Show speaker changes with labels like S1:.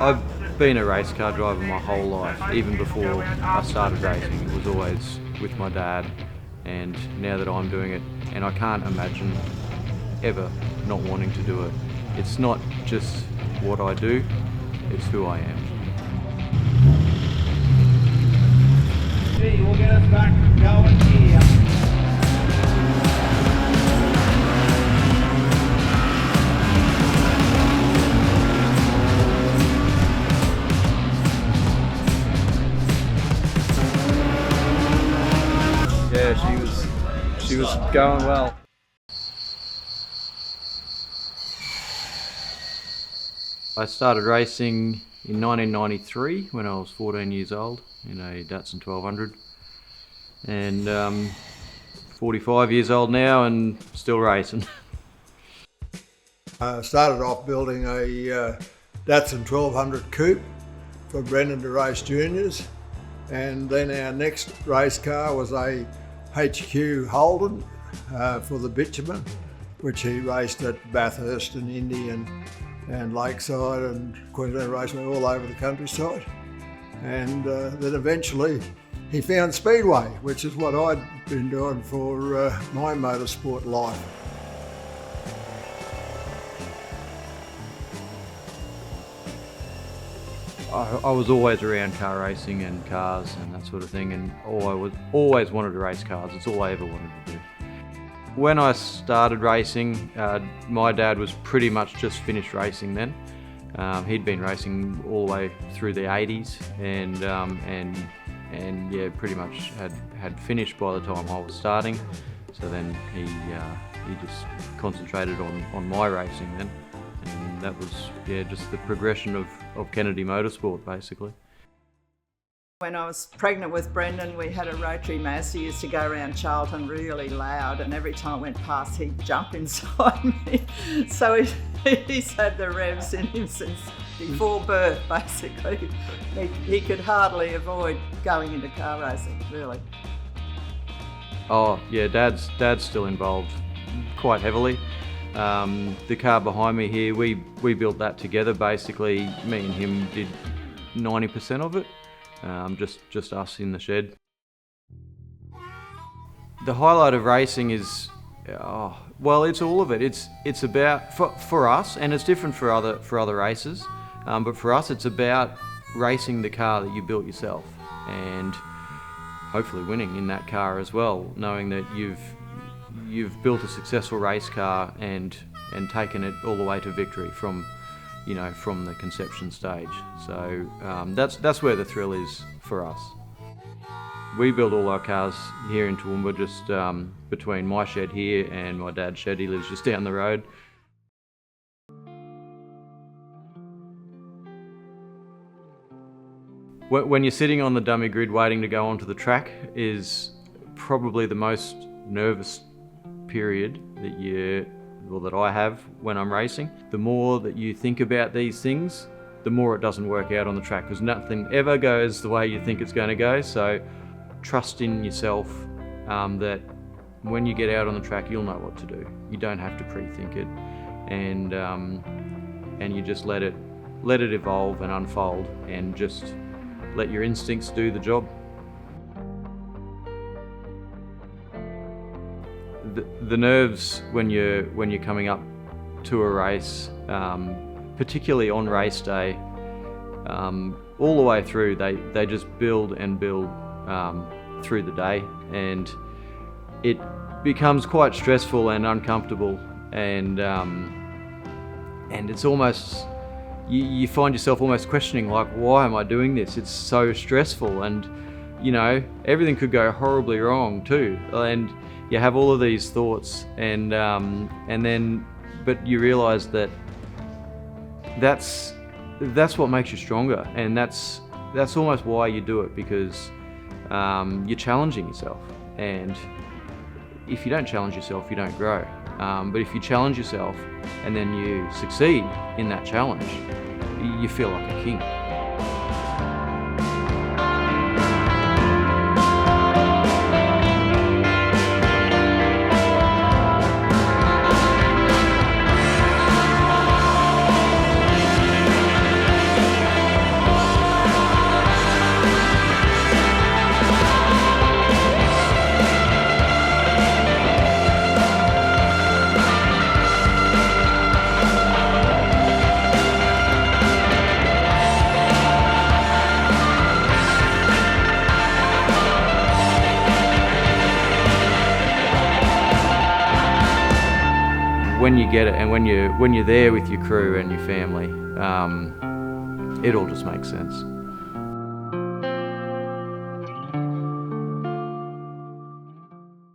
S1: I've been a race car driver my whole life. Even before I started racing, it was always with my dad, and now that I'm doing it, and I can't imagine ever not wanting to do it. It's not just what I do, it's who I am.
S2: Gee, we'll get us back going here.
S1: Yeah, she was going well. I started racing in 1993 when I was 14 years old in a Datsun 1200, and 45 years old now and still racing.
S3: I started off building a Datsun 1200 coupe for Brendan to race juniors, and then our next race car was a HQ Holden for the bitumen, which he raced at Bathurst and Indy and Lakeside and Queensland Raceway, all over the countryside. And then eventually he found Speedway, which is what I'd been doing for my motorsport life.
S1: I was always around car racing and cars and that sort of thing, and always wanted to race cars. It's all I ever wanted to do. When I started racing, my dad was pretty much just finished racing then. He'd been racing all the way through the 80s, and yeah, pretty much had finished by the time I was starting. So then he just concentrated on my racing then, and that was just the progression of Kennedy Motorsport basically.
S4: When I was pregnant with Brendan, we had a rotary mass. He used to go around Charlton really loud, and every time I went past, he'd jump inside me. So he's had the revs in him since before birth, basically. He could hardly avoid going into car racing, really.
S1: Oh yeah, Dad's still involved quite heavily. The car behind me here, we built that together basically. Me and him did 90% of it. Just us in the shed. The highlight of racing is, well, it's all of it. It's about for us, and it's different for other races. But for us, it's about racing the car that you built yourself, and hopefully winning in that car as well. Knowing that you've built a successful race car and taken it all the way to victory from the conception stage. So that's where the thrill is for us. We build all our cars here in Toowoomba, just between my shed here and my dad's shed. He lives just down the road. When you're sitting on the dummy grid waiting to go onto the track is probably the most nervous period that I have when I'm racing. The more that you think about these things, the more it doesn't work out on the track, because nothing ever goes the way you think it's going to go. So trust in yourself that when you get out on the track, you'll know what to do. You don't have to pre-think it, and you just let it evolve and unfold, and just let your instincts do the job. The nerves when you're coming up to a race, particularly on race day, all the way through, they just build and build through the day, and it becomes quite stressful and uncomfortable, and it's almost, you find yourself almost questioning, like, why am I doing this? It's so stressful, and everything could go horribly wrong too, and you have all of these thoughts, and then but you realize that's what makes you stronger, and that's almost why you do it, because you're challenging yourself, and if you don't challenge yourself, you don't grow. But if you challenge yourself and then you succeed in that challenge, you feel like a king. when you get it, and when you're there with your crew and your family, it all just makes sense.